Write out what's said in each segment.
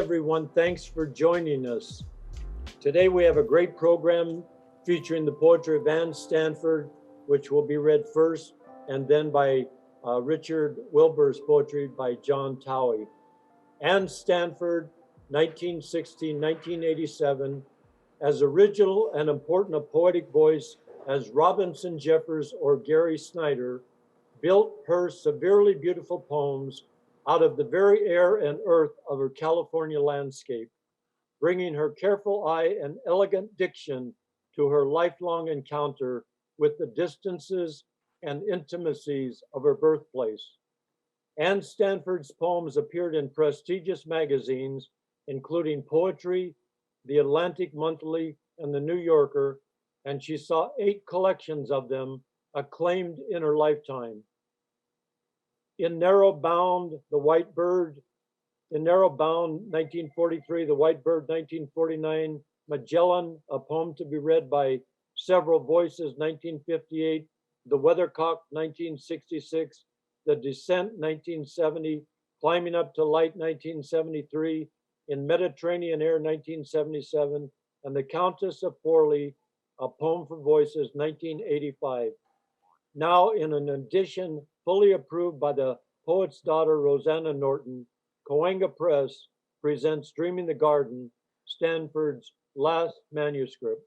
everyone. Thanks for joining us. Today we have a great program featuring the poetry of Ann Stanford, which will be read first, and then by Richard Wilbur's poetry by John Towey. Ann Stanford, 1916-1987, as original and important a poetic voice as Robinson Jeffers or Gary Snyder, built her severely beautiful poems out of the very air and earth of her California landscape, bringing her careful eye and elegant diction to her lifelong encounter with the distances and intimacies of her birthplace. Ann Stanford's poems appeared in prestigious magazines, including Poetry, The Atlantic Monthly, and The New Yorker, and she saw 8 collections of them acclaimed in her lifetime. In Narrow Bound, 1943, The White Bird, 1949, Magellan, a poem to be read by several voices, 1958, The Weathercock, 1966, The Descent, 1970, Climbing Up to Light, 1973, In Mediterranean Air, 1977, and The Countess of Forley, a poem for voices, 1985. Now in an edition fully approved by the poet's daughter, Rosanna Norton, Cahuenga Press presents Dreaming the Garden, Stanford's last manuscript.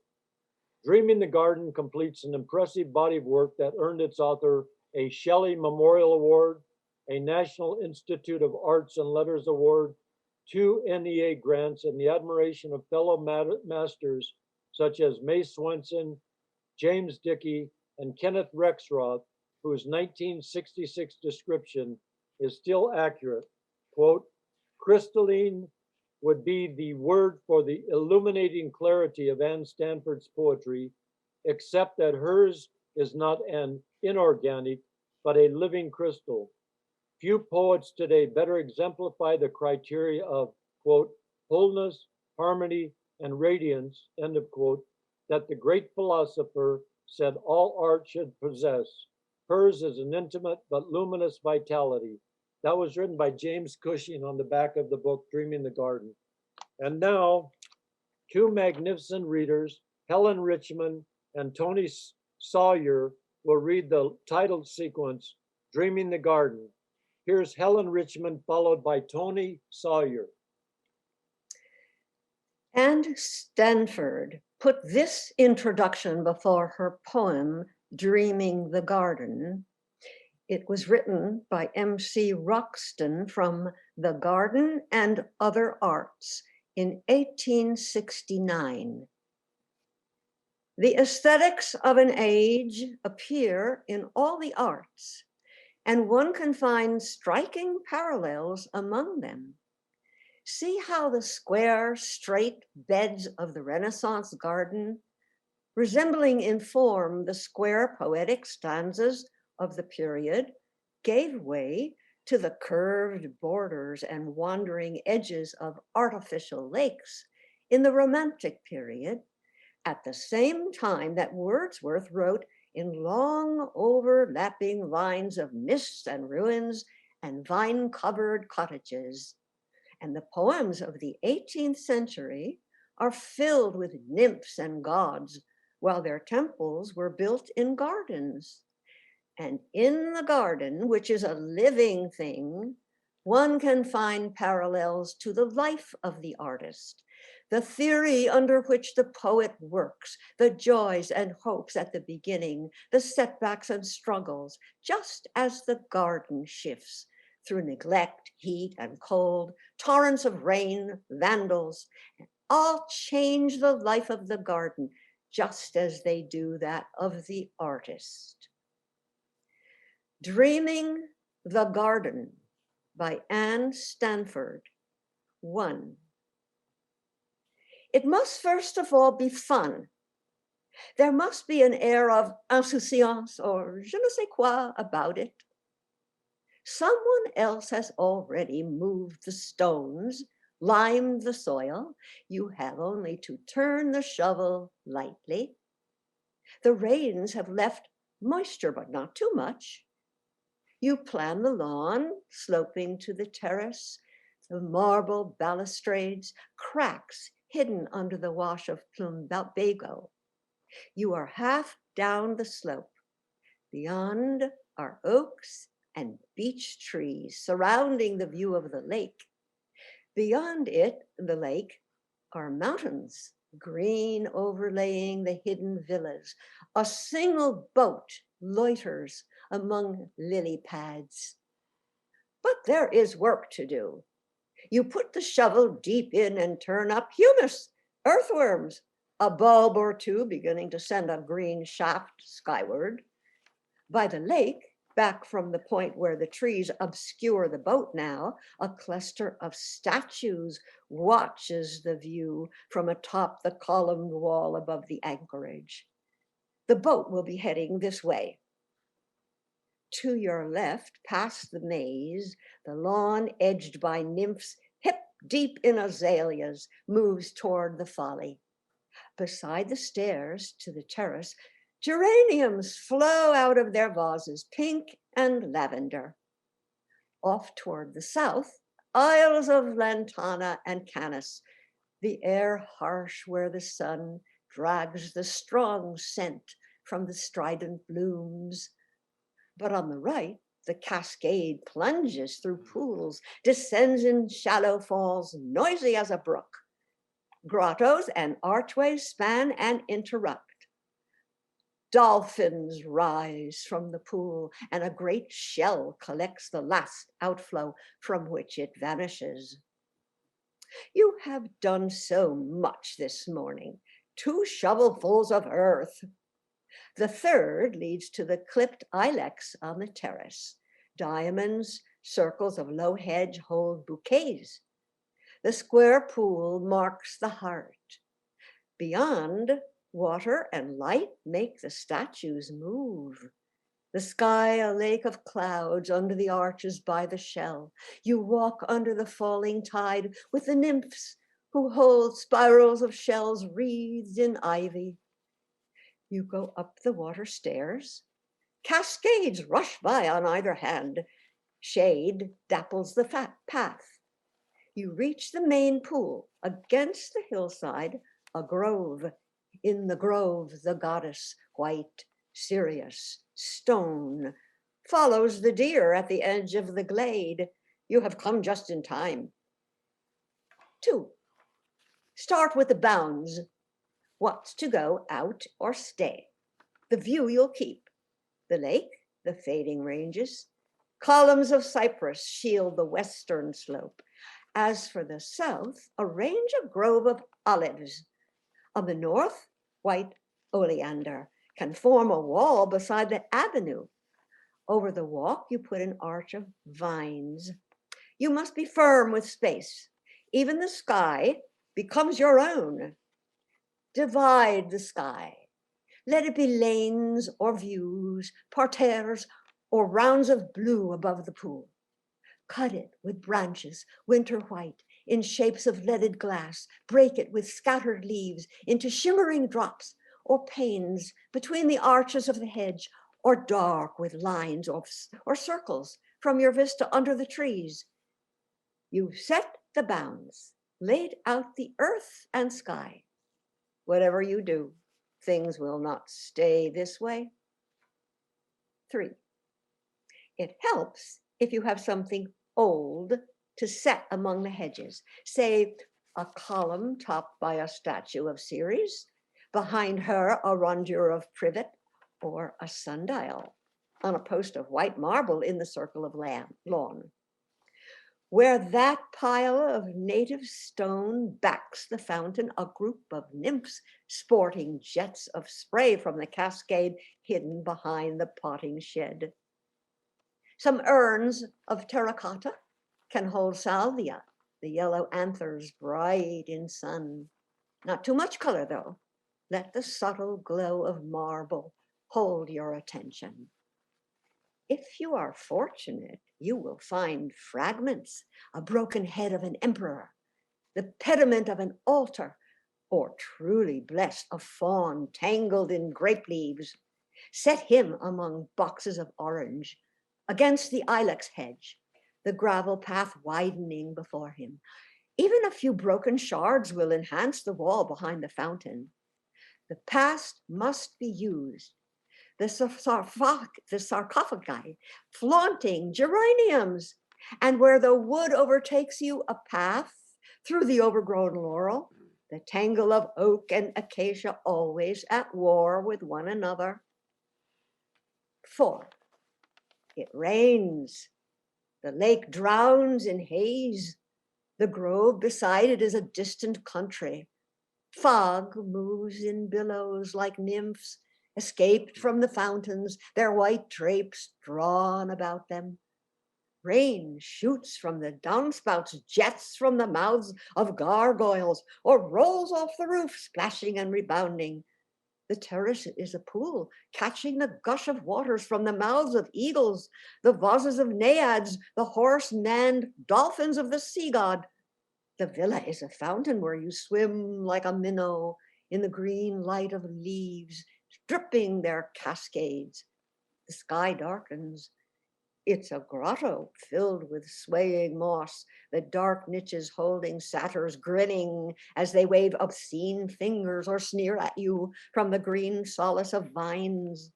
Dreaming the Garden completes an impressive body of work that earned its author a Shelley Memorial Award, a National Institute of Arts and Letters Award, 2 NEA grants, and the admiration of fellow masters such as Mae Swenson, James Dickey, and Kenneth Rexroth, whose 1966 description is still accurate. Quote, crystalline would be the word for the illuminating clarity of Ann Stanford's poetry, except that hers is not an inorganic, but a living crystal. Few poets today better exemplify the criteria of, quote, wholeness, harmony, and radiance, end of quote, that the great philosopher said all art should possess. Hers is an intimate but luminous vitality. That was written by James Cushing on the back of the book, Dreaming the Garden. And now, 2 magnificent readers, Helen Richman and Toni Sawyer, will read the title sequence, Dreaming the Garden. Here's Helen Richman, followed by Toni Sawyer. Ann Stanford put this introduction before her poem, Dreaming the Garden. It was written by M.C. Roxton from The Garden and Other Arts in 1869. The aesthetics of an age appear in all the arts, and one can find striking parallels among them. See how the square, straight beds of the Renaissance garden, resembling in form the square poetic stanzas of the period, gave way to the curved borders and wandering edges of artificial lakes in the Romantic period, at the same time that Wordsworth wrote in long overlapping lines of mists and ruins and vine-covered cottages. And the poems of the 18th century are filled with nymphs and gods, while their temples were built in gardens. And in the garden, which is a living thing, one can find parallels to the life of the artist, the theory under which the poet works, the joys and hopes at the beginning, the setbacks and struggles, just as the garden shifts through neglect, heat, and cold, torrents of rain, vandals, all change the life of the garden, just as they do that of the artist. Dreaming the Garden by Ann Stanford. 1. It must first of all be fun. There must be an air of insouciance or je ne sais quoi about it. Someone else has already moved the stones, limed the soil. You have only to turn the shovel lightly. The rains have left moisture, but not too much. You plan the lawn, sloping to the terrace. The marble balustrades, cracks hidden under the wash of plumbago. You are half down the slope. Beyond are oaks and beech trees surrounding the view of the lake. Beyond it, the lake, are mountains, green overlaying the hidden villas. A single boat loiters among lily pads. But there is work to do. You put the shovel deep in and turn up humus, earthworms, a bulb or two beginning to send a green shaft skyward. By the lake, back from the point where the trees obscure the boat now, a cluster of statues watches the view from atop the columned wall above the anchorage. The boat will be heading this way. To your left, past the maze, the lawn edged by nymphs hip deep in azaleas moves toward the folly. Beside the stairs to the terrace, geraniums flow out of their vases, pink and lavender. Off toward the south, aisles of lantana and canis, the air harsh where the sun drags the strong scent from the strident blooms. But on the right, the cascade plunges through pools, descends in shallow falls, noisy as a brook. Grottos and archways span and interrupt. Dolphins rise from the pool, and a great shell collects the last outflow from which it vanishes. You have done so much this morning, 2 shovelfuls of earth. The third leads to the clipped ilex on the terrace. Diamonds, circles of low hedge hold bouquets. The square pool marks the heart. Beyond, water and light make the statues move. The sky a lake of clouds under the arches by the shell. You walk under the falling tide with the nymphs who hold spirals of shells wreathed in ivy. You go up the water stairs. Cascades rush by on either hand. Shade dapples the path. You reach the main pool. Against the hillside, a grove. In the grove, the goddess, white, serious, stone, follows the deer at the edge of the glade. You have come just in time. 2, start with the bounds. What's to go, out or stay? The view you'll keep. The lake, the fading ranges. Columns of cypress shield the western slope. As for the south, a range of grove of olives. On the north, white oleander can form a wall beside the avenue. Over the walk, you put an arch of vines. You must be firm with space. Even the sky becomes your own. Divide the sky. Let it be lanes or views, parterres, or rounds of blue above the pool. Cut it with branches, winter white, in shapes of leaded glass. Break it with scattered leaves into shimmering drops or panes between the arches of the hedge, or dark with lines or circles from your vista under the trees. You've set the bounds, laid out the earth and sky. Whatever you do, things will not stay this way. 3, it helps if you have something old to set among the hedges, say a column topped by a statue of Ceres, behind her a rondure of privet, or a sundial on a post of white marble in the circle of lawn. Where that pile of native stone backs the fountain, a group of nymphs sporting jets of spray from the cascade hidden behind the potting shed. Some urns of terracotta can hold salvia, the yellow anthers bright in sun. Not too much color though. Let the subtle glow of marble hold your attention. If you are fortunate, you will find fragments, a broken head of an emperor, the pediment of an altar, or truly blessed, a faun tangled in grape leaves. Set him among boxes of orange, against the ilex hedge. the gravel path widening before him. Even a few broken shards will enhance the wall behind the fountain. The past must be used. The sarcophagi, flaunting geraniums, and where the wood overtakes you, a path through the overgrown laurel, the tangle of oak and acacia always at war with one another. 4. It rains. The lake drowns in haze. The grove beside it is a distant country. Fog moves in billows like nymphs, escaped from the fountains, their white drapes drawn about them. Rain shoots from the downspouts, jets from the mouths of gargoyles, or rolls off the roof, splashing and rebounding. The terrace is a pool, catching the gush of waters from the mouths of eagles, the vases of naiads, the horse-manned dolphins of the sea god. The villa is a fountain where you swim like a minnow in the green light of leaves, dripping their cascades. The sky darkens. It's a grotto filled with swaying moss, the dark niches holding satyrs grinning as they wave obscene fingers or sneer at you from the green solace of vines.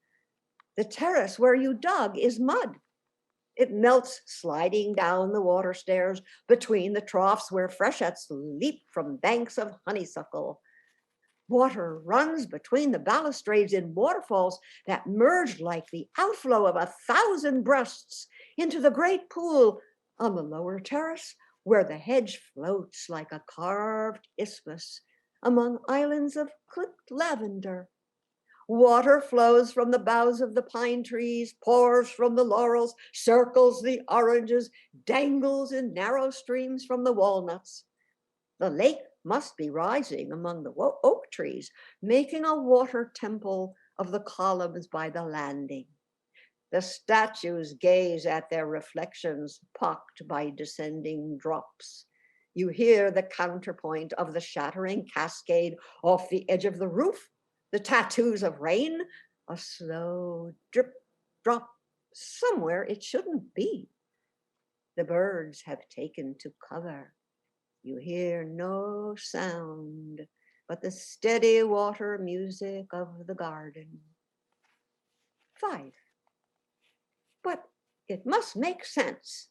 The terrace where you dug is mud. It melts sliding down the water stairs between the troughs where freshets leap from banks of honeysuckle. Water runs between the balustrades in waterfalls that merge like the outflow of 1,000 breasts into the great pool on the lower terrace, where the hedge floats like a carved isthmus among islands of clipped lavender. Water flows from the boughs of the pine trees, pours from the laurels, circles the oranges, dangles in narrow streams from the walnuts. The lake must be rising among the oak trees, making a water temple of the columns by the landing. The statues gaze at their reflections, pocked by descending drops. You hear the counterpoint of the shattering cascade off the edge of the roof, the tattoos of rain, a slow drip, drop, somewhere it shouldn't be. The birds have taken to cover. You hear no sound but the steady water music of the garden. 5. But it must make sense.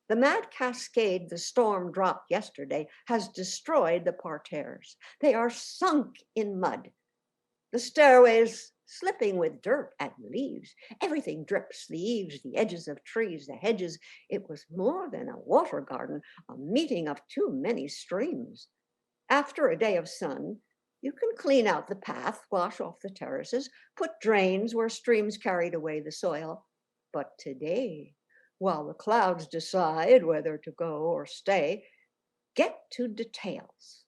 The mad cascade the storm dropped yesterday has destroyed the parterres. They are sunk in mud. The stairways slipping with dirt and leaves. Everything drips, the eaves, the edges of trees, the hedges. It was more than a water garden, a meeting of too many streams. After a day of sun, you can clean out the path, wash off the terraces, put drains where streams carried away the soil. But today, while the clouds decide whether to go or stay, get to details.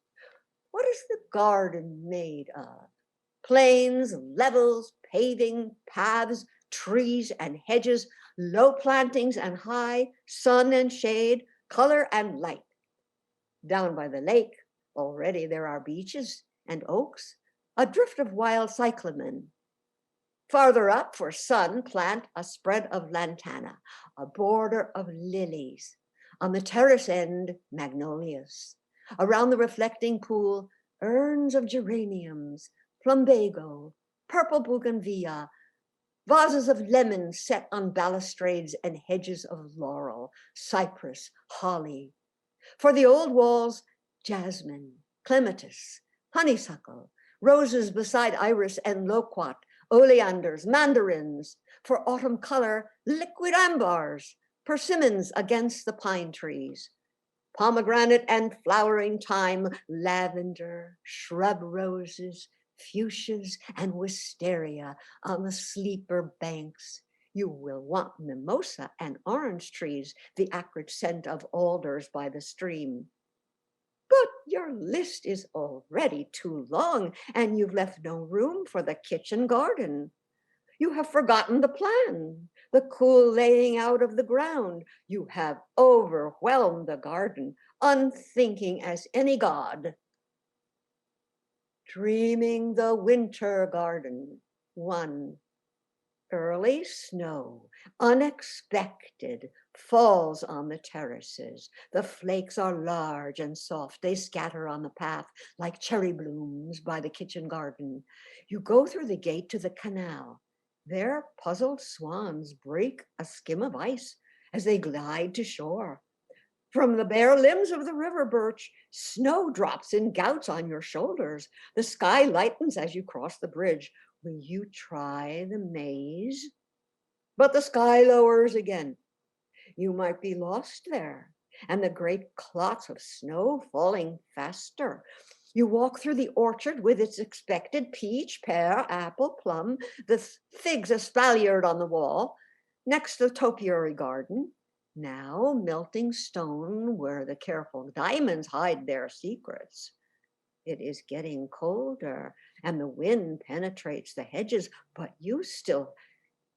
What is the garden made of? Plains, levels, paving, paths, trees and hedges, low plantings and high, sun and shade, color and light. Down by the lake, already there are beeches and oaks, a drift of wild cyclamen. Farther up for sun, plant a spread of lantana, a border of lilies. On the terrace end, magnolias. Around the reflecting pool, urns of geraniums, plumbago, purple bougainvillea, vases of lemons set on balustrades and hedges of laurel, cypress, holly. For the old walls, jasmine, clematis, honeysuckle, roses beside iris and loquat, oleanders, mandarins. For autumn color, liquid ambars, persimmons against the pine trees. Pomegranate and flowering thyme, lavender, shrub roses, fuchsias and wisteria on the sleeper banks. You will want mimosa and orange trees, the acrid scent of alders by the stream. But your list is already too long, and you've left no room for the kitchen garden. You have forgotten the plan, the cool laying out of the ground. You have overwhelmed the garden, unthinking as any god. Dreaming the winter garden, 1. Early snow, unexpected, falls on the terraces. The flakes are large and soft. They scatter on the path like cherry blooms by the kitchen garden. You go through the gate to the canal. There, puzzled swans break a skim of ice as they glide to shore. From the bare limbs of the river birch, snow drops in gouts on your shoulders. The sky lightens as you cross the bridge. Will you try the maze? But the sky lowers again. You might be lost there, and the great clots of snow falling faster. You walk through the orchard with its expected peach, pear, apple, plum, the figs espaliered on the wall, next the topiary garden, now melting stone where the careful diamonds hide their secrets. It is getting colder, and the wind penetrates the hedges, but you still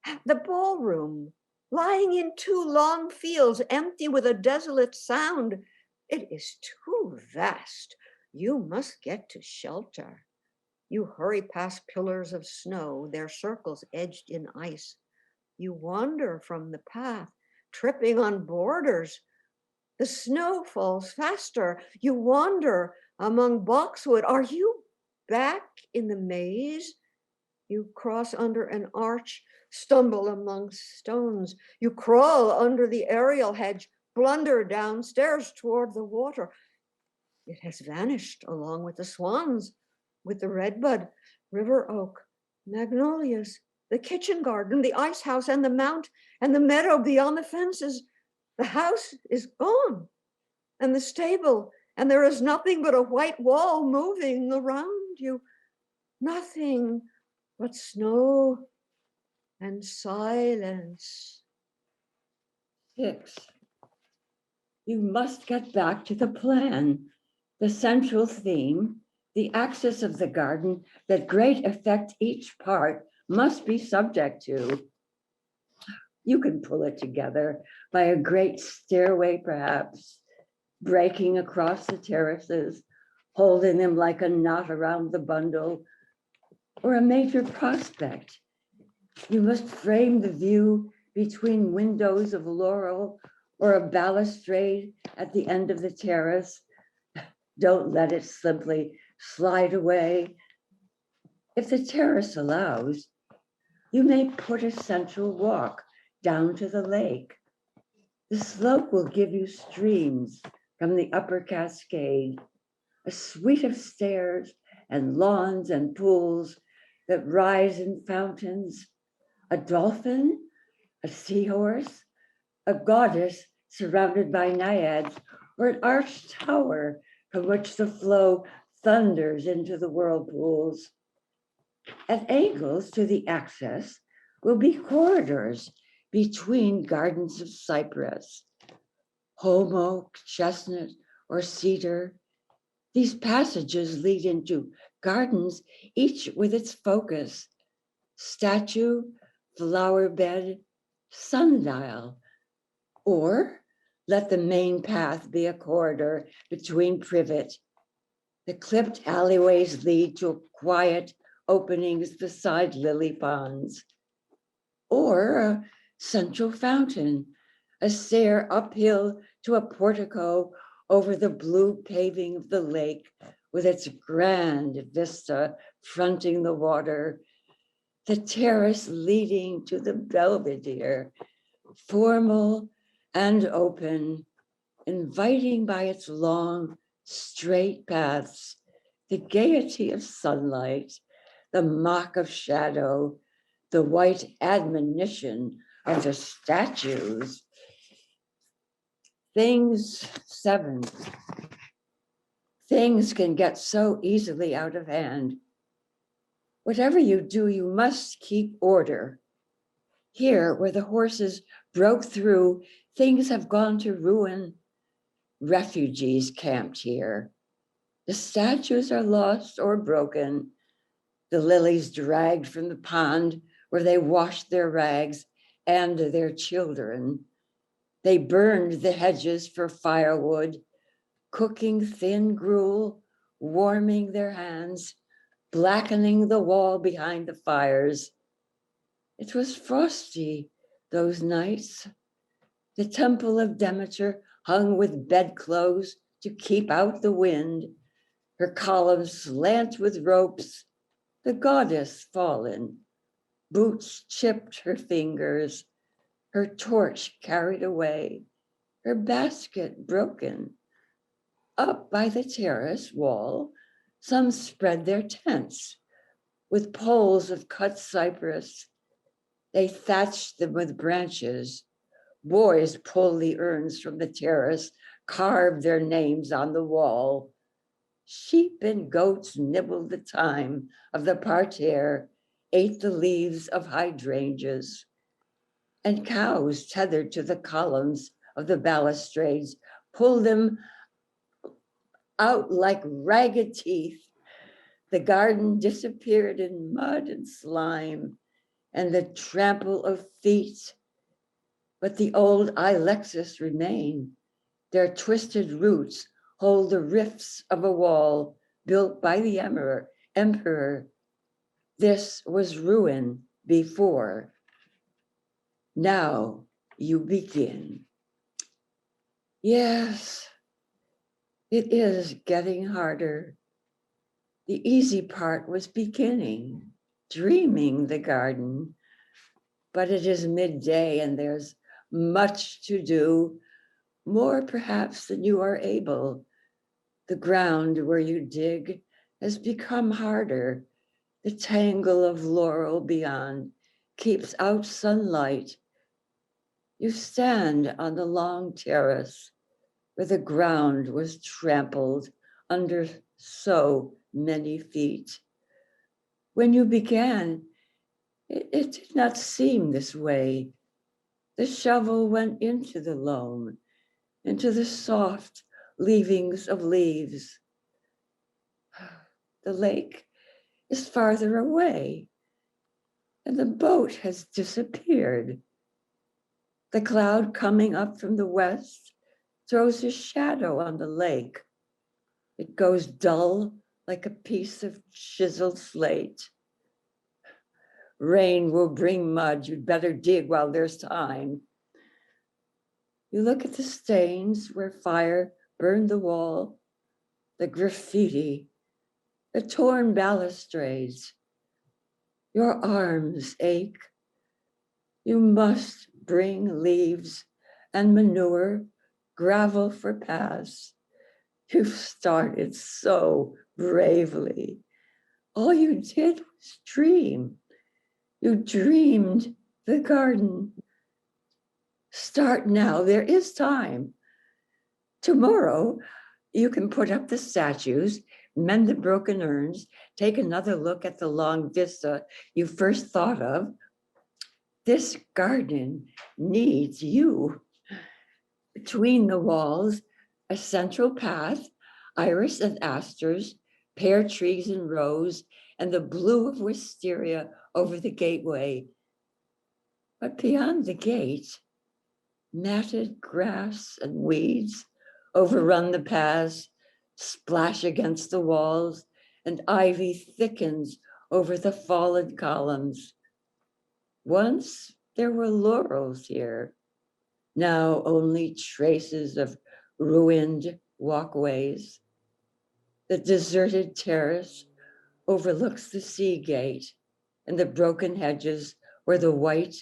have the ballroom, lying in two long fields, empty with a desolate sound. It is too vast. You must get to shelter. You hurry past pillars of snow, their circles edged in ice. You wander from the path, tripping on borders. The snow falls faster. You wander among boxwood. Are you back in the maze? You cross under an arch, stumble among stones. You crawl under the aerial hedge, blunder downstairs toward the water. It has vanished along with the swans, with the redbud, river oak, magnolias, the kitchen garden, the ice house, and the mount, and the meadow beyond the fences. The house is gone, and the stable, and there is nothing but a white wall moving around you. Nothing but snow and silence. 6. You must get back to the plan, the central theme, the axis of the garden that great effect each part must be subject to. You can pull it together by a great stairway, perhaps, breaking across the terraces, holding them like a knot around the bundle, or a major prospect. You must frame the view between windows of laurel or a balustrade at the end of the terrace. Don't let it simply slide away. If the terrace allows, you may put a central walk down to the lake. The slope will give you streams from the upper cascade, a suite of stairs and lawns and pools that rise in fountains, a dolphin, a seahorse, a goddess surrounded by naiads, or an arched tower from which the flow thunders into the whirlpools. At angles to the access will be corridors between gardens of cypress, holm oak, chestnut, or cedar. These passages lead into gardens, each with its focus: statue, flower bed, sundial. Or let the main path be a corridor between privet. The clipped alleyways lead to quiet openings beside lily ponds. Or a central fountain, a stair uphill to a portico over the blue paving of the lake with its grand vista fronting the water, the terrace leading to the belvedere, formal and open, inviting by its long, straight paths, the gaiety of sunlight, the mock of shadow, the white admonition of the statues. Things, 7. Things can get so easily out of hand. Whatever you do, you must keep order. Here, where the horses broke through, things have gone to ruin. Refugees camped here. The statues are lost or broken. The lilies dragged from the pond where they washed their rags and their children. They burned the hedges for firewood, cooking thin gruel, warming their hands, blackening the wall behind the fires. It was frosty those nights. The temple of Demeter hung with bedclothes to keep out the wind, her columns slant with ropes, the goddess fallen, boots chipped her fingers, her torch carried away, her basket broken. Up by the terrace wall, some spread their tents with poles of cut cypress. They thatched them with branches. Boys pulled the urns from the terrace, carved their names on the wall. Sheep and goats nibbled the thyme of the parterre, ate the leaves of hydrangeas, and cows tethered to the columns of the balustrades pulled them out like ragged teeth. The garden disappeared in mud and slime and the trample of feet. But the old ilexes remain. Their twisted roots hold the rifts of a wall built by the emperor. This was ruin before. Now you begin. Yes, it is getting harder. The easy part was beginning, dreaming the garden. But it is midday and there's much to do, more perhaps than you are able. The ground where you dig has become harder. The tangle of laurel beyond keeps out sunlight. You stand on the long terrace where the ground was trampled under so many feet. When you began, it did not seem this way. The shovel went into the loam, into the soft leavings of leaves. The lake is farther away, and the boat has disappeared. The cloud coming up from the west throws a shadow on the lake. It goes dull like a piece of chiseled slate. Rain will bring mud. You'd better dig while there's time. You look at the stains where fire burned the wall, the graffiti, the torn balustrades. Your arms ache. You must bring leaves and manure, gravel for paths. You started so bravely. All you did was dream. You dreamed the garden. Start now, there is time. Tomorrow, you can put up the statues, mend the broken urns, take another look at the long vista you first thought of. This garden needs you. Between the walls, a central path, iris and asters, pear trees in rows, and the blue of wisteria over the gateway. But beyond the gate, matted grass and weeds overrun the paths, splash against the walls, and ivy thickens over the fallen columns. Once there were laurels here, now only traces of ruined walkways. The deserted terrace overlooks the sea gate and the broken hedges where the white,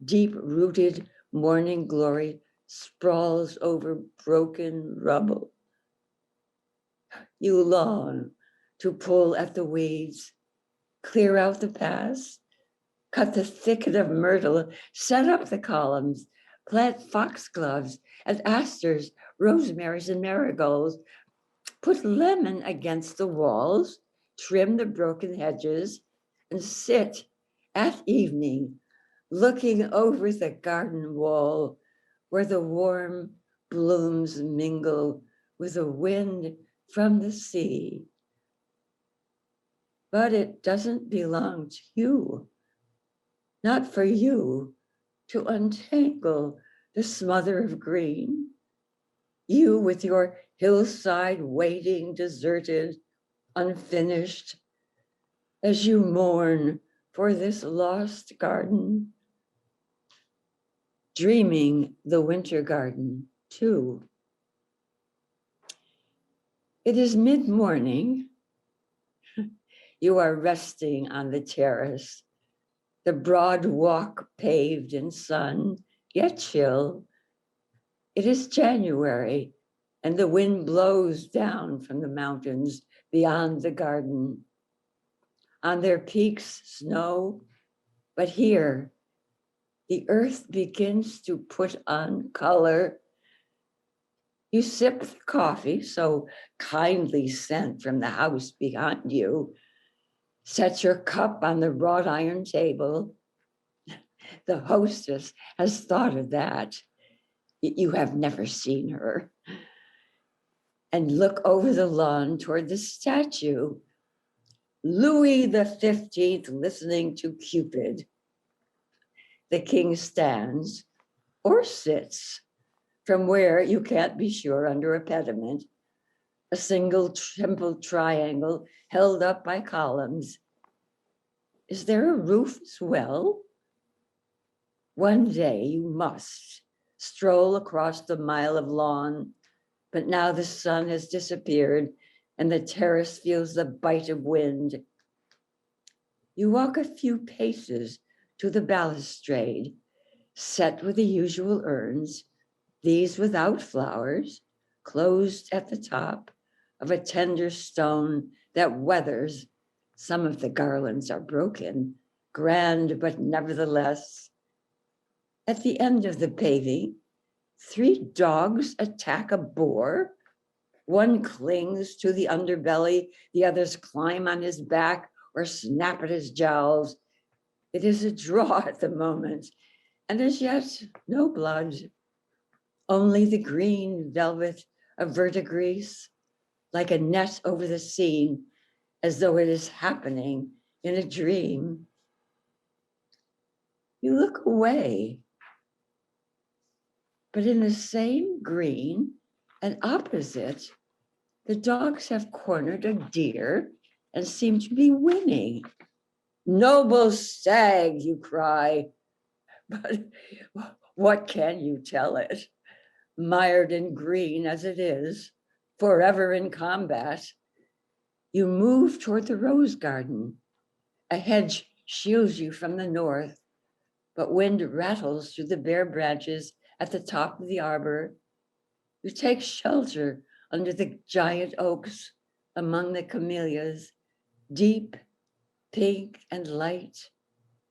deep-rooted morning glory sprawls over broken rubble. You long to pull at the weeds, clear out the paths, cut the thicket of myrtle, set up the columns, plant foxgloves and asters, rosemaries and marigolds, put lemon against the walls, trim the broken hedges, and sit at evening looking over the garden wall where the warm blooms mingle with the wind from the sea. But it doesn't belong to you, not for you to untangle the smother of green. You with your hillside waiting, deserted, unfinished, as you mourn for this lost garden, dreaming the winter garden too. It is mid-morning. You are resting on the terrace, the broad walk paved in sun, yet chill. It is January, and the wind blows down from the mountains beyond the garden. On their peaks, snow, but here, the earth begins to put on color. You sip the coffee, so kindly sent from the house behind you. Set your cup on the wrought iron table. The hostess has thought of that. You have never seen her. And look over the lawn toward the statue. Louis XV listening to Cupid. The king stands or sits from where you can't be sure under a pediment, a single temple triangle held up by columns. Is there a roof as well? One day you must stroll across the mile of lawn, but now the sun has disappeared and the terrace feels the bite of wind. You walk a few paces to the balustrade, set with the usual urns, these without flowers, closed at the top of a tender stone that weathers. Some of the garlands are broken, grand, but nevertheless. At the end of the paving, 3 dogs attack a boar. One clings to the underbelly, the others climb on his back or snap at his jowls. It is a draw at the moment, and as yet no blood, only the green velvet of verdigris, like a net over the scene, as though it is happening in a dream. You look away, but in the same green and opposite, the dogs have cornered a deer and seem to be winning. Noble stag, you cry, but what can you tell it? Mired in green as it is, forever in combat. You move toward the rose garden. A hedge shields you from the north, but wind rattles through the bare branches at the top of the arbor. You take shelter under the giant oaks among the camellias, deep, pink and light,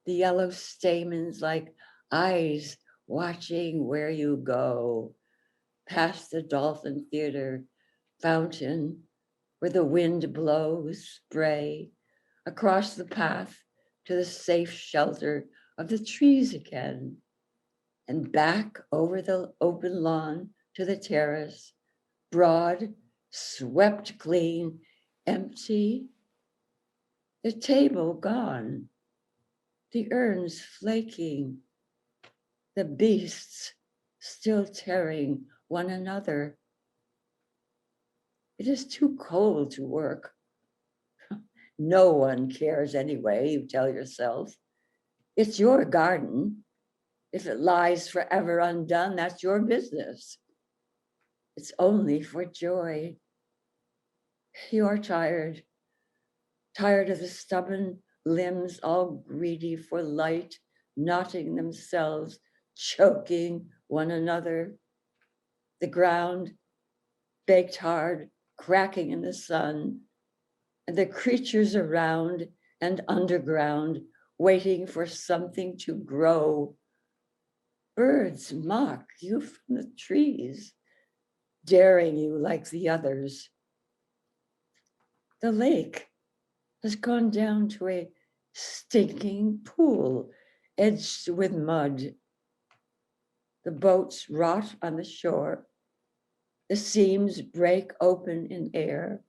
the yellow stamens like eyes watching where you go, past the Dolphin Theater fountain where the wind blows spray across the path to the safe shelter of the trees again, and back over the open lawn to the terrace, broad, swept clean, empty, the table gone, the urns flaking, the beasts still tearing one another. It is too cold to work. No one cares anyway, you tell yourself. It's your garden. If it lies forever undone, that's your business. It's only for joy. You are tired, tired of the stubborn limbs all greedy for light, knotting themselves, choking one another. The ground baked hard, cracking in the sun, and the creatures around and underground waiting for something to grow. Birds mock you from the trees, daring you like the others. The lake has gone down to a stinking pool edged with mud. The boats rot on the shore. The seams break open in air.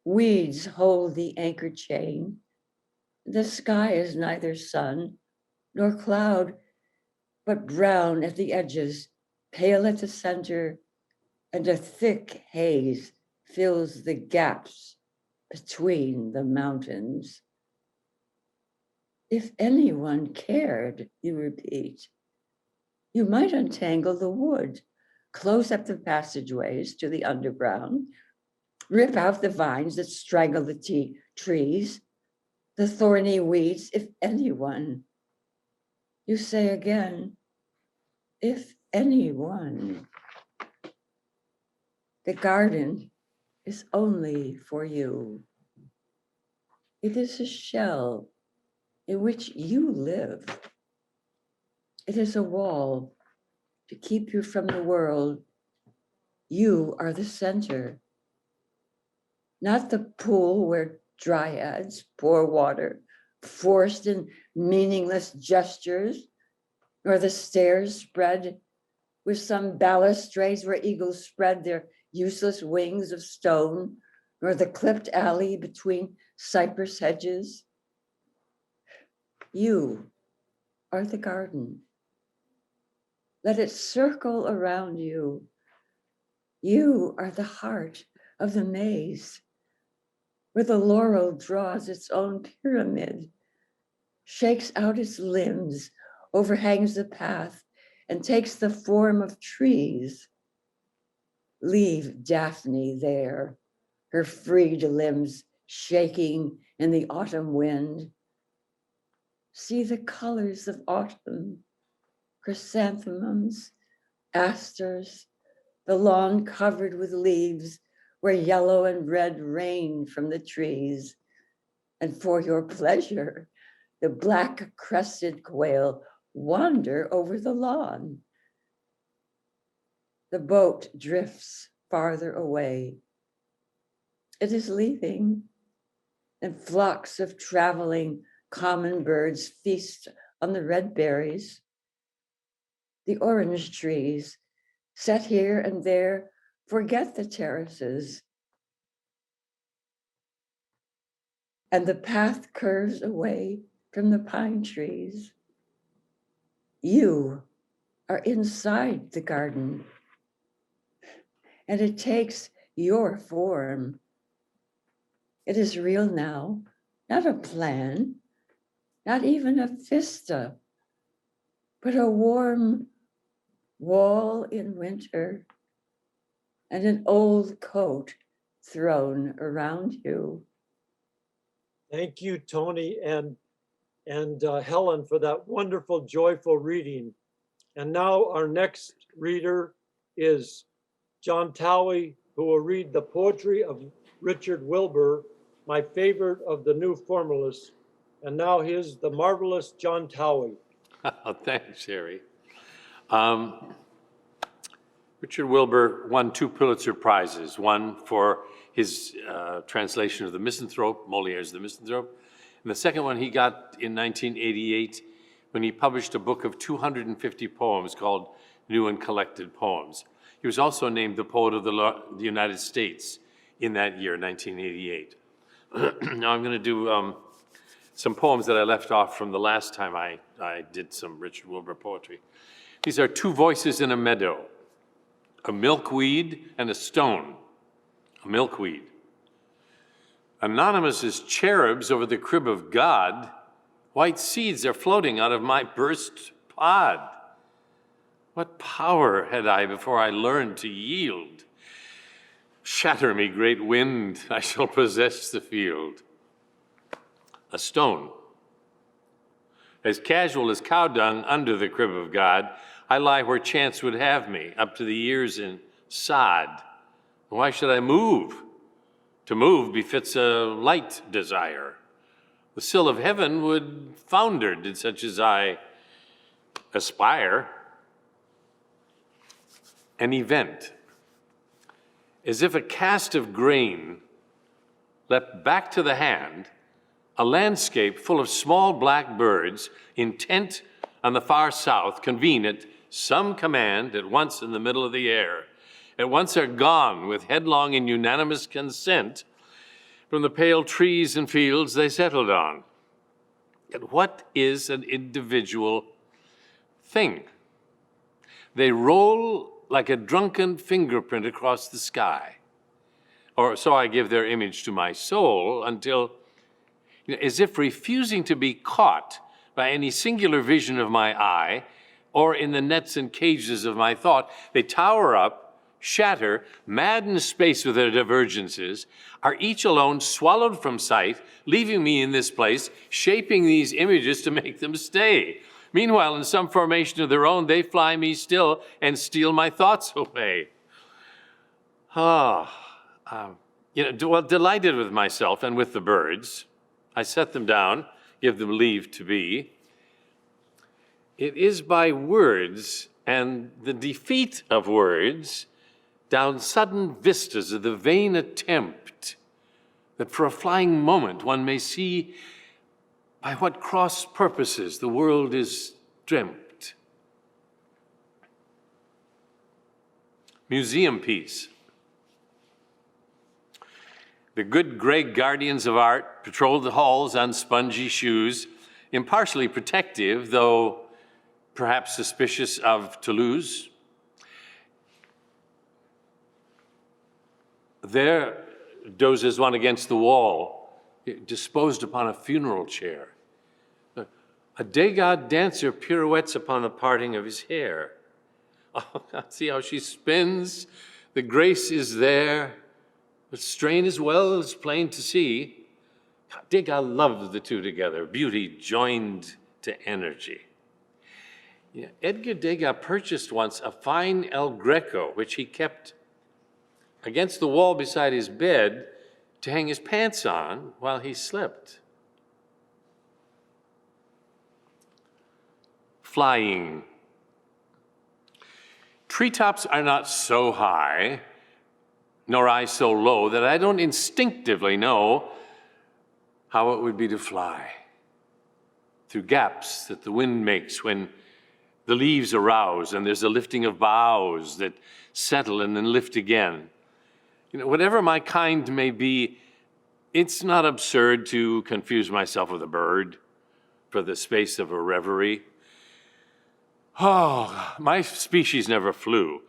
Weeds hold the anchor chain. The sky is neither sun nor cloud, but brown at the edges, pale at the center, and a thick haze fills the gaps between the mountains. If anyone cared, you repeat, you might untangle the wood, close up the passageways to the underground, rip out the vines that strangle the trees, the thorny weeds, if anyone. You say again, if anyone. The garden is only for you. It is a shell in which you live. It is a wall to keep you from the world. You are the center, not the pool where dryads pour water, forced in meaningless gestures, nor the stairs spread with some balustrades where eagles spread their useless wings of stone, nor the clipped alley between cypress hedges. You are the garden. Let it circle around you. You are the heart of the maze, where the laurel draws its own pyramid, shakes out its limbs, overhangs the path, and takes the form of trees. Leave Daphne there, her freed limbs shaking in the autumn wind. See the colors of autumn, chrysanthemums, asters, the lawn covered with leaves where yellow and red rain from the trees. And for your pleasure, the black-crested quail wander over the lawn. The boat drifts farther away. It is leaving, and flocks of traveling common birds feast on the red berries. The orange trees, set here and there, forget the terraces. And the path curves away from the pine trees. You are inside the garden, and it takes your form. It is real now, not a plan, not even a vista, but a warm wall in winter and an old coat thrown around you. Thank you, Toni and Helen, for that wonderful, joyful reading. And now our next reader is John Towey, who will read the poetry of Richard Wilbur, my favorite of the new formalists. And now here's the marvelous John Towey. Thanks, Harry. Richard Wilbur won 2 Pulitzer Prizes, one for his translation of The Misanthrope, Moliere's The Misanthrope, and the second one he got in 1988 when he published a book of 250 poems called New and Collected Poems. He was also named the Poet of the United States in that year, 1988. Now I'm going to do some poems that I left off from the last time I did some Richard Wilbur poetry. These are 2 voices in a meadow, a milkweed and a stone, a milkweed. Anonymous as cherubs over the crib of God, white seeds are floating out of my burst pod. What power had I before I learned to yield? Shatter me, great wind, I shall possess the field. A stone. As casual as cow dung under the crib of God, I lie where chance would have me, up to the ears in sod. Why should I move? To move befits a light desire. The sill of heaven would founder, did such as I aspire. An event, as if a cast of grain leapt back to the hand, a landscape full of small black birds, intent on the far south, convene at some command at once in the middle of the air. At once are gone with headlong and unanimous consent from the pale trees and fields they settled on. Yet what is an individual thing? They roll like a drunken fingerprint across the sky. Or so I give their image to my soul until as if refusing to be caught by any singular vision of my eye or in the nets and cages of my thought. They tower up, shatter, madden space with their divergences, are each alone swallowed from sight, leaving me in this place, shaping these images to make them stay. Meanwhile, in some formation of their own, they fly me still and steal my thoughts away. Delighted with myself and with the birds, I set them down, give them leave to be. It is by words and the defeat of words, down sudden vistas of the vain attempt, that for a flying moment one may see by what cross purposes the world is dreamt. Museum piece. The good gray guardians of art patrol the halls on spongy shoes, impartially protective, though perhaps suspicious of Toulouse. There dozes one against the wall, disposed upon a funeral chair. A Degas dancer pirouettes upon the parting of his hair. Oh, God, see how she spins. The grace is there. The strain as well is plain to see. Degas loved the two together, beauty joined to energy. Yeah, Edgar Degas purchased once a fine El Greco, which he kept against the wall beside his bed to hang his pants on while he slept. Flying. Treetops are not so high, nor I so low, that I don't instinctively know how it would be to fly through gaps that the wind makes when the leaves arouse and there's a lifting of boughs that settle and then lift again. Whatever my kind may be, it's not absurd to confuse myself with a bird for the space of a reverie. Oh, my species never flew,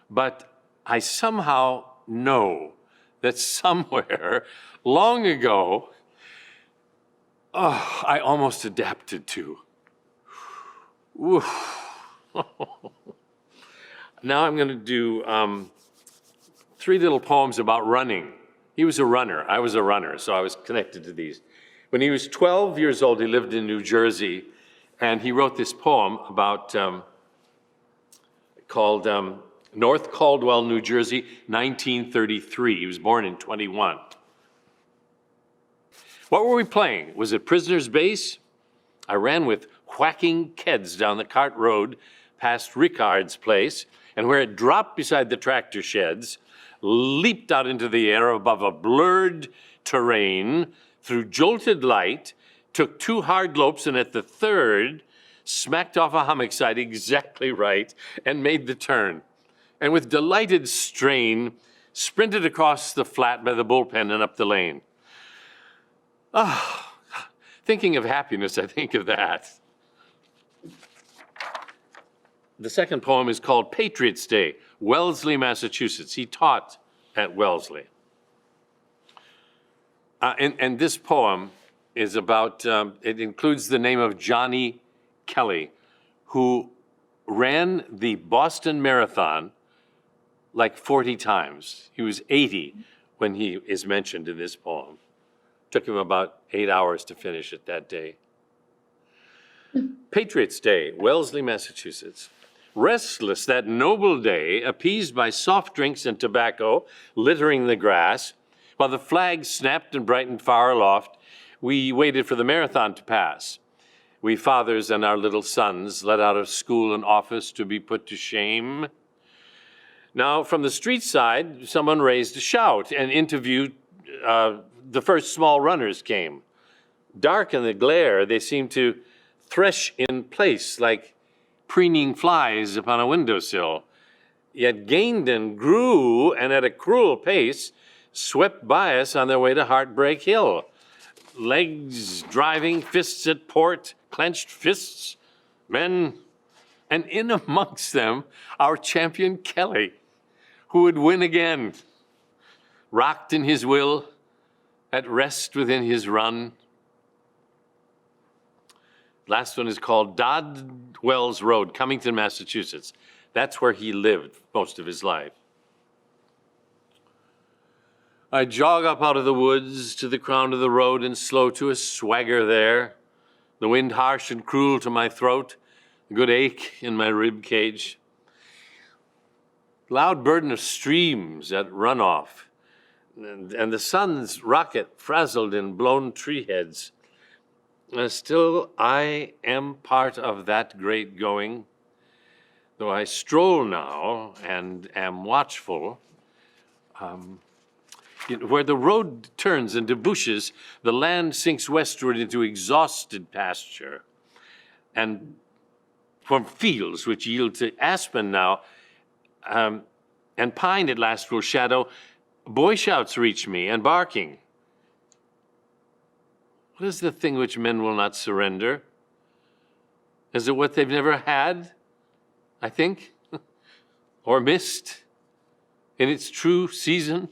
but I somehow know that somewhere long ago, I almost adapted to. Now I'm going to do 3 little poems about running. He was a runner. I was a runner, so I was connected to these. When he was 12 years old, he lived in New Jersey, and he wrote this poem about called North Caldwell, New Jersey, 1933. He was born in 21. What were we playing? Was it prisoner's base? I ran with whacking keds down the cart road past Ricard's place, and where it dropped beside the tractor sheds, leaped out into the air above a blurred terrain, through jolted light, took 2 hard lopes, and at the third, smacked off a hummock side exactly right, and made the turn. And with delighted strain, sprinted across the flat by the bullpen and up the lane. Thinking of happiness, I think of that. The second poem is called Patriots' Day, Wellesley, Massachusetts. He taught at Wellesley. And this poem is about, it includes the name of Johnny Kelly, who ran the Boston Marathon like 40 times. He was 80 when he is mentioned in this poem. Took him about 8 hours to finish it that day. Patriots' Day, Wellesley, Massachusetts. Restless that noble day, appeased by soft drinks and tobacco littering the grass, while the flag snapped and brightened far aloft, we waited for the marathon to pass. We fathers and our little sons let out of school and office to be put to shame. Now, from the street side, someone raised a shout and interviewed the first small runners came. Dark in the glare, they seemed to thresh in place like preening flies upon a windowsill, yet gained and grew, and at a cruel pace, swept by us on their way to Heartbreak Hill. Legs driving, fists at port, clenched fists, men, and in amongst them, our champion Kelly, who would win again, rocked in his will, at rest within his run. Last one is called Dodwell's Road, Cummington, Massachusetts. That's where he lived most of his life. I jog up out of the woods to the crown of the road and slow to a swagger there. The wind harsh and cruel to my throat, a good ache in my rib cage. Loud burden of streams at runoff, and the sun's rocket frazzled in blown tree heads. Still, I am part of that great going, though I stroll now and am watchful. Where the road turns into bushes, the land sinks westward into exhausted pasture. And from fields which yield to aspen now, and pine at last will shadow, boy shouts reach me, and barking. What is the thing which men will not surrender? Is it what they've never had, I think, or missed in its true season?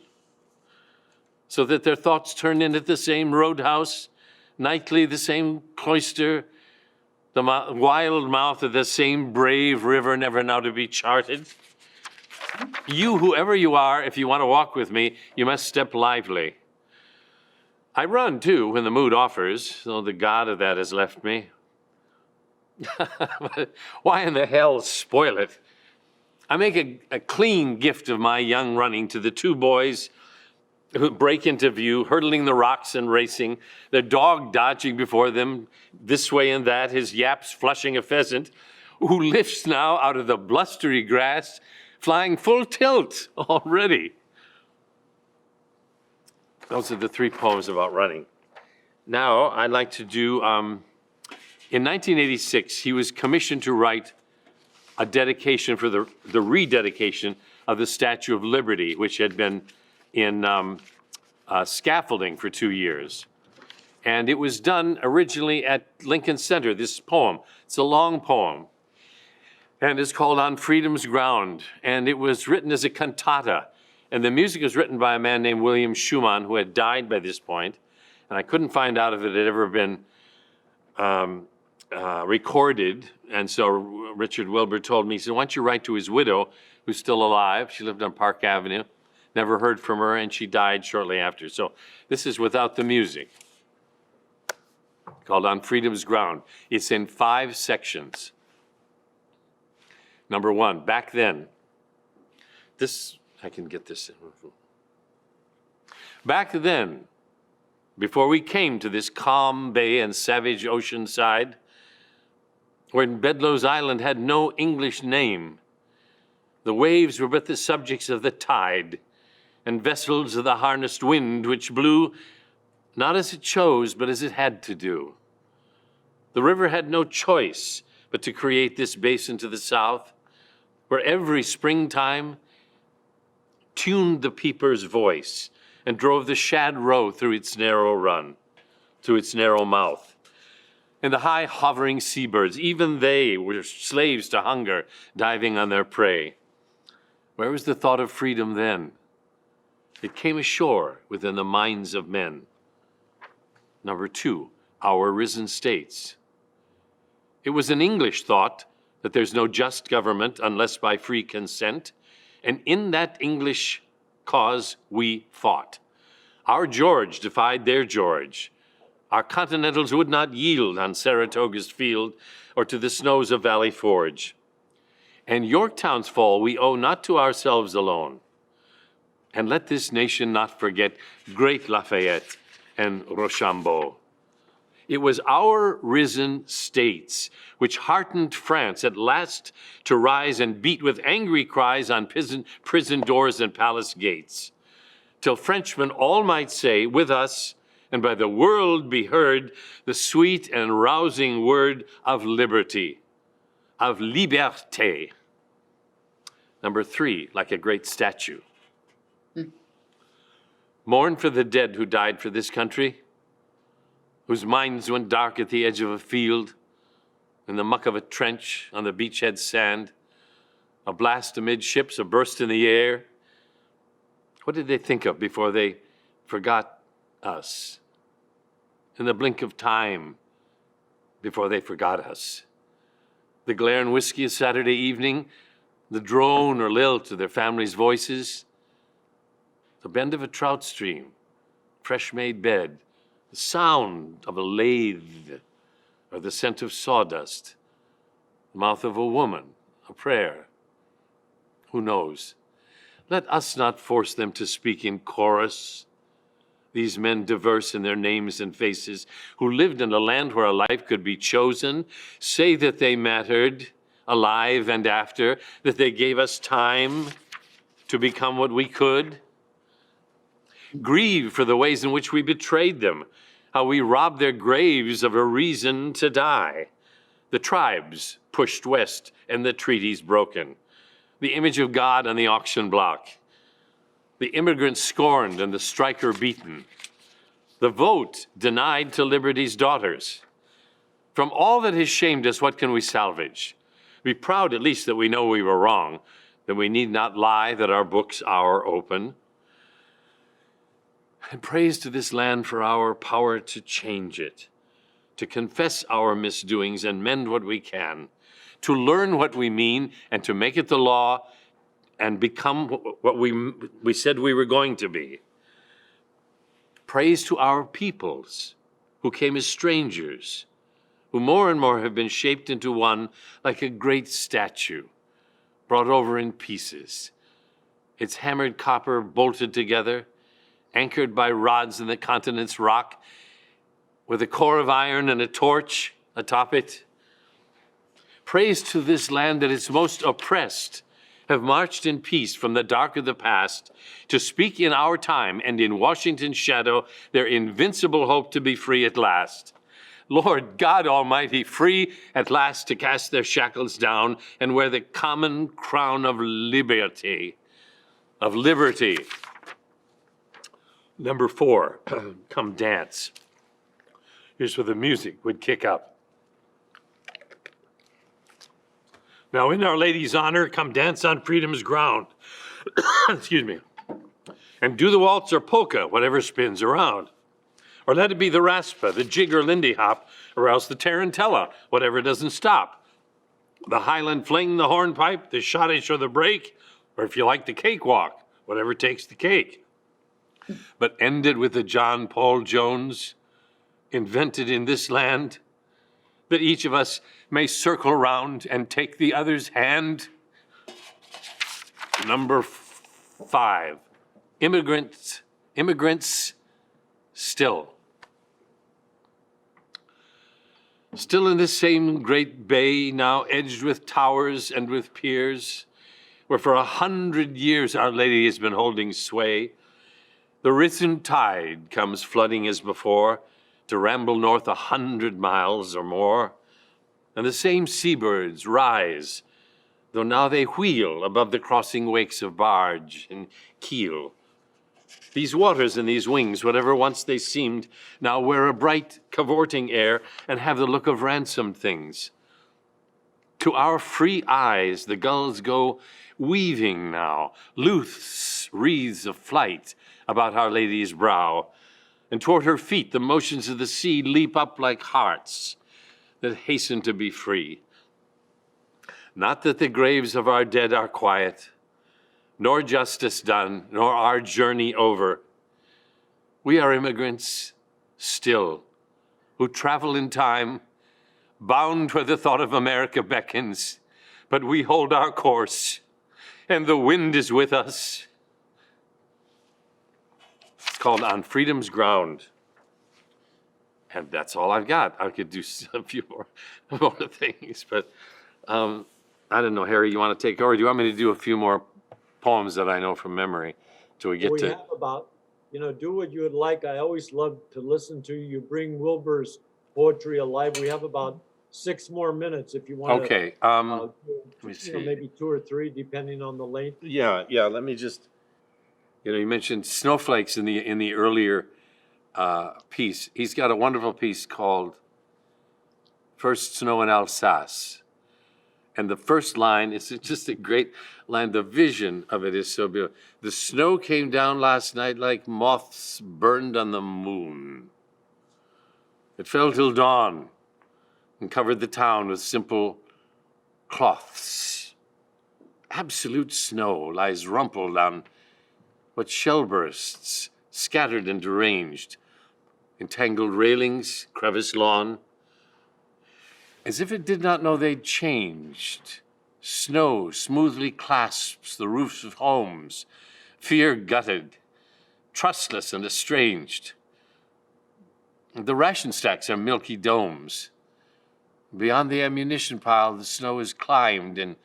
So that their thoughts turn in at the same roadhouse, nightly the same cloister, the wild mouth of the same brave river never now to be charted. You, whoever you are, if you want to walk with me, you must step lively. I run, too, when the mood offers, though the god of that has left me. Why in the hell spoil it? I make a clean gift of my young running to the two boys who break into view, hurdling the rocks and racing, their dog dodging before them, this way and that, his yaps flushing a pheasant, who lifts now out of the blustery grass, flying full tilt already. Those are the three poems about running. Now, I'd like to do, in 1986, he was commissioned to write a dedication for the rededication of the Statue of Liberty, which had been in scaffolding for 2 years. And it was done originally at Lincoln Center, this poem. It's a long poem, and it's called On Freedom's Ground. And it was written as a cantata. And the music was written by a man named William Schumann, who had died by this point. And I couldn't find out if it had ever been recorded. And so Richard Wilbur told me, he said, why don't you write to his widow, who's still alive? She lived on Park Avenue. Never heard from her, and she died shortly after. So this is without the music, called On Freedom's Ground. It's in 5 sections. Number 1, back then. This, I can get this in. Back then, before we came to this calm bay and savage ocean side, when Bedloe's Island had no English name, the waves were but the subjects of the tide, and vessels of the harnessed wind which blew not as it chose, but as it had to do. The river had no choice but to create this basin to the south, where every springtime tuned the peeper's voice and drove the shad roe through its narrow run, through its narrow mouth. And the high hovering seabirds, even they were slaves to hunger, diving on their prey. Where was the thought of freedom then? It came ashore within the minds of men. Number 2, our risen states. It was an English thought that there's no just government unless by free consent, and in that English cause we fought. Our George defied their George. Our Continentals would not yield on Saratoga's field or to the snows of Valley Forge. And Yorktown's fall we owe not to ourselves alone. And let this nation not forget great Lafayette and Rochambeau. It was our risen states which heartened France at last to rise and beat with angry cries on prison doors and palace gates, till Frenchmen all might say with us, and by the world be heard, the sweet and rousing word of liberty, of liberté. Number 3, like a great statue. Mourn for the dead who died for this country, whose minds went dark at the edge of a field, in the muck of a trench, on the beachhead sand, a blast amidships, a burst in the air. What did they think of before they forgot us? In the blink of time, before they forgot us. The glare and whiskey of Saturday evening, the drone or lilt of their families' voices, the bend of a trout stream, fresh-made bed, the sound of a lathe, or the scent of sawdust, the mouth of a woman, a prayer. Who knows? Let us not force them to speak in chorus. These men diverse in their names and faces, who lived in a land where a life could be chosen, say that they mattered, alive and after, that they gave us time to become what we could. Grieve for the ways in which we betrayed them, how we robbed their graves of a reason to die. The tribes pushed west and the treaties broken. The image of God on the auction block. The immigrant scorned and the striker beaten. The vote denied to liberty's daughters. From all that has shamed us, what can we salvage? Be proud at least that we know we were wrong, that we need not lie, that our books are open. And praise to this land for our power to change it, to confess our misdoings and mend what we can, to learn what we mean and to make it the law and become what we said we were going to be. Praise to our peoples who came as strangers, who more and more have been shaped into one like a great statue, brought over in pieces, its hammered copper bolted together, anchored by rods in the continent's rock, with a core of iron and a torch atop it. Praise to this land that its most oppressed have marched in peace from the dark of the past to speak in our time and in Washington's shadow their invincible hope to be free at last. Lord God Almighty, free at last to cast their shackles down and wear the common crown of liberty. Number 4, come dance. Here's where the music would kick up. Now, in Our Lady's honor, come dance on freedom's ground. Excuse me. And do the waltz or polka, whatever spins around. Or let it be the raspa, the jig or lindy hop, or else the tarantella, whatever doesn't stop. The Highland fling, the hornpipe, the schottisch or the break, or if you like the cakewalk, whatever takes the cake. But end it with the John Paul Jones, invented in this land, that each of us may circle round and take the other's hand. Number 5, immigrants still. Still in this same great bay, now edged with towers and with piers, where for 100 years Our Lady has been holding sway. The risen tide comes flooding as before, to ramble north 100 miles or more. And the same seabirds rise, though now they wheel above the crossing wakes of barge and keel. These waters and these wings, whatever once they seemed, now wear a bright cavorting air and have the look of ransomed things. To our free eyes the gulls go weaving now, loose wreaths of flight about Our Lady's brow, and toward her feet the motions of the sea leap up like hearts that hasten to be free. Not that the graves of our dead are quiet, nor justice done, nor our journey over. We are immigrants still, who travel in time, bound where the thought of America beckons, but we hold our course, and the wind is with us. It's called On Freedom's Ground. And that's all I've got. I could do a few more things, but I don't know, Harry, you want to take over? Do you want me to do a few more poems that I know from memory till we get We to? have about, do what you would like. I always love to listen to you bring Wilbur's poetry alive. We have about 6 more minutes if you want to. Okay. Let me see. Maybe 2 or 3, depending on the length. Yeah. Let me just. You mentioned snowflakes in the earlier piece. He's got a wonderful piece called "First Snow in Alsace," and the first line is just a great line. The vision of it is so beautiful. The snow came down last night like moths burned on the moon. It fell till dawn, and covered the town with simple cloths. Absolute snow lies rumpled on what shell bursts, scattered and deranged, entangled railings, crevice lawn, as if it did not know they'd changed. Snow smoothly clasps the roofs of homes, fear gutted, trustless and estranged. The ration stacks are milky domes. Beyond the ammunition pile, the snow is climbed in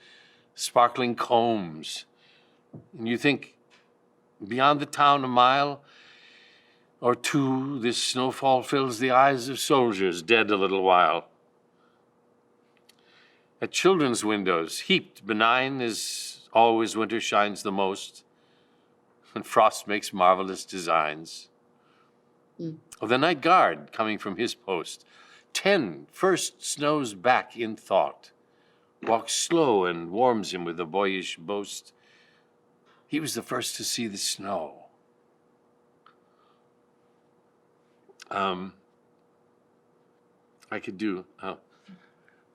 sparkling combs. And you think, beyond the town a mile or two, this snowfall fills the eyes of soldiers dead a little while. At children's windows, heaped benign as always winter shines the most, and frost makes marvelous designs. Of the night guard coming from his post, 10 first snows back in thought, walks slow and warms him with a boyish boast. He was the first to see the snow. I could do,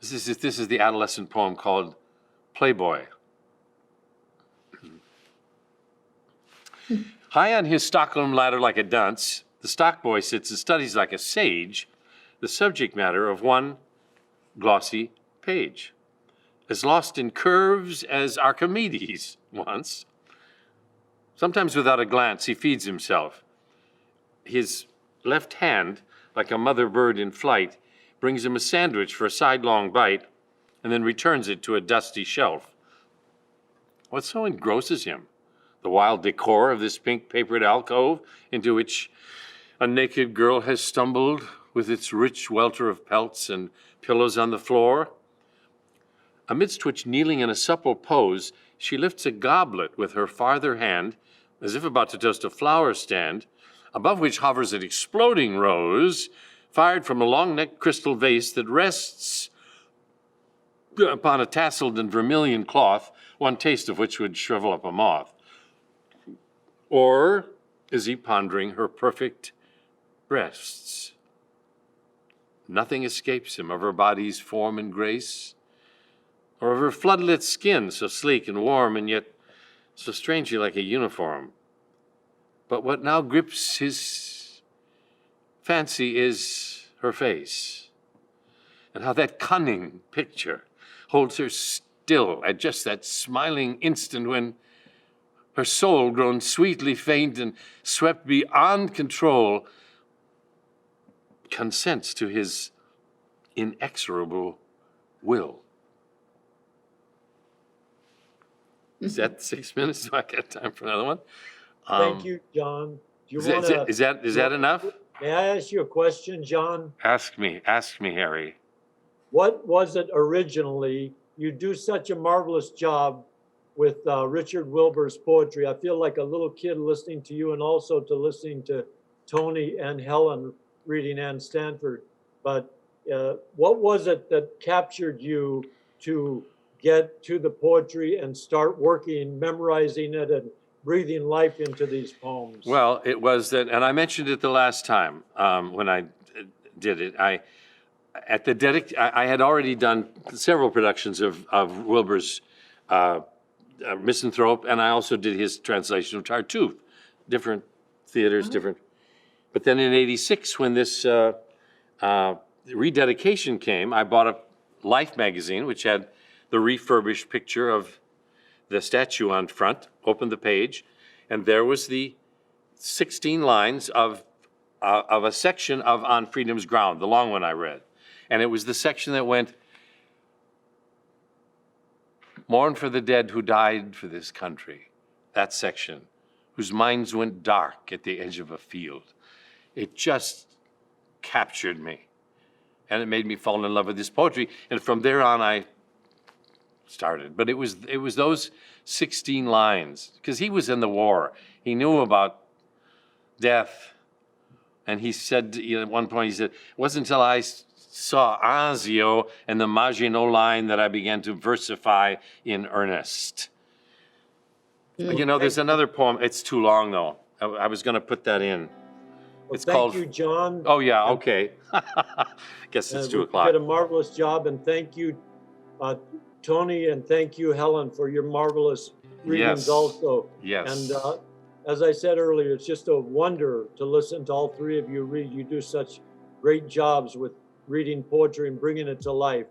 this is the adolescent poem called Playboy. High on his Stockholm ladder like a dunce, the stock boy sits and studies like a sage the subject matter of one glossy page, as lost in curves as Archimedes once. Sometimes without a glance, he feeds himself. His left hand, like a mother bird in flight, brings him a sandwich for a sidelong bite, and then returns it to a dusty shelf. What so engrosses him? The wild decor of this pink-papered alcove into which a naked girl has stumbled with its rich welter of pelts and pillows on the floor, amidst which, kneeling in a supple pose, she lifts a goblet with her farther hand, as if about to toast a flower stand, above which hovers an exploding rose, fired from a long-necked crystal vase that rests upon a tasseled and vermilion cloth, one taste of which would shrivel up a moth. Or is he pondering her perfect breasts? Nothing escapes him of her body's form and grace, or of her floodlit skin, so sleek and warm, and yet so strangely like a uniform. But what now grips his fancy is her face, and how that cunning picture holds her still at just that smiling instant when her soul, grown sweetly faint and swept beyond control, consents to his inexorable will. Is that 6 minutes? Do I got time for another one? Thank you, John. Do you Is want to? is that enough? May I ask you a question, John? Ask me, Harry. What was it originally? You do such a marvelous job with Richard Wilbur's poetry. I feel like a little kid listening to you, and also to listening to Toni and Helen reading Ann Stanford. But what was it that captured you to get to the poetry and start working, memorizing it, and breathing life into these poems? Well, it was that, and I mentioned it the last time when I did it. I had already done several productions of Wilbur's Misanthrope, and I also did his translation of Tartuffe. Different theaters, different. But then in '86, when this rededication came, I bought a Life magazine, which had the refurbished picture of the statue on front, opened the page, and there was the 16 lines of a section of On Freedom's Ground, the long one I read. And it was the section that went, mourn for the dead who died for this country. That section, whose minds went dark at the edge of a field. It just captured me. And it made me fall in love with this poetry. And from there on, I started. But it was those 16 lines, because he was in the war. He knew about death. And he said, at one point, he said, it wasn't until I saw Anzio and the Maginot line that I began to versify in earnest. You know, there's another poem. It's too long, though. I was going to put that in. Well, It's thank called. you, John. Oh, yeah, okay. Guess it's 2 You o'clock. did a marvelous job, and thank you, Toni, and thank you, Helen, for your marvelous readings Yes. also. Yes. And as I said earlier, it's just a wonder to listen to all three of you read. You do such great jobs with reading poetry and bringing it to life.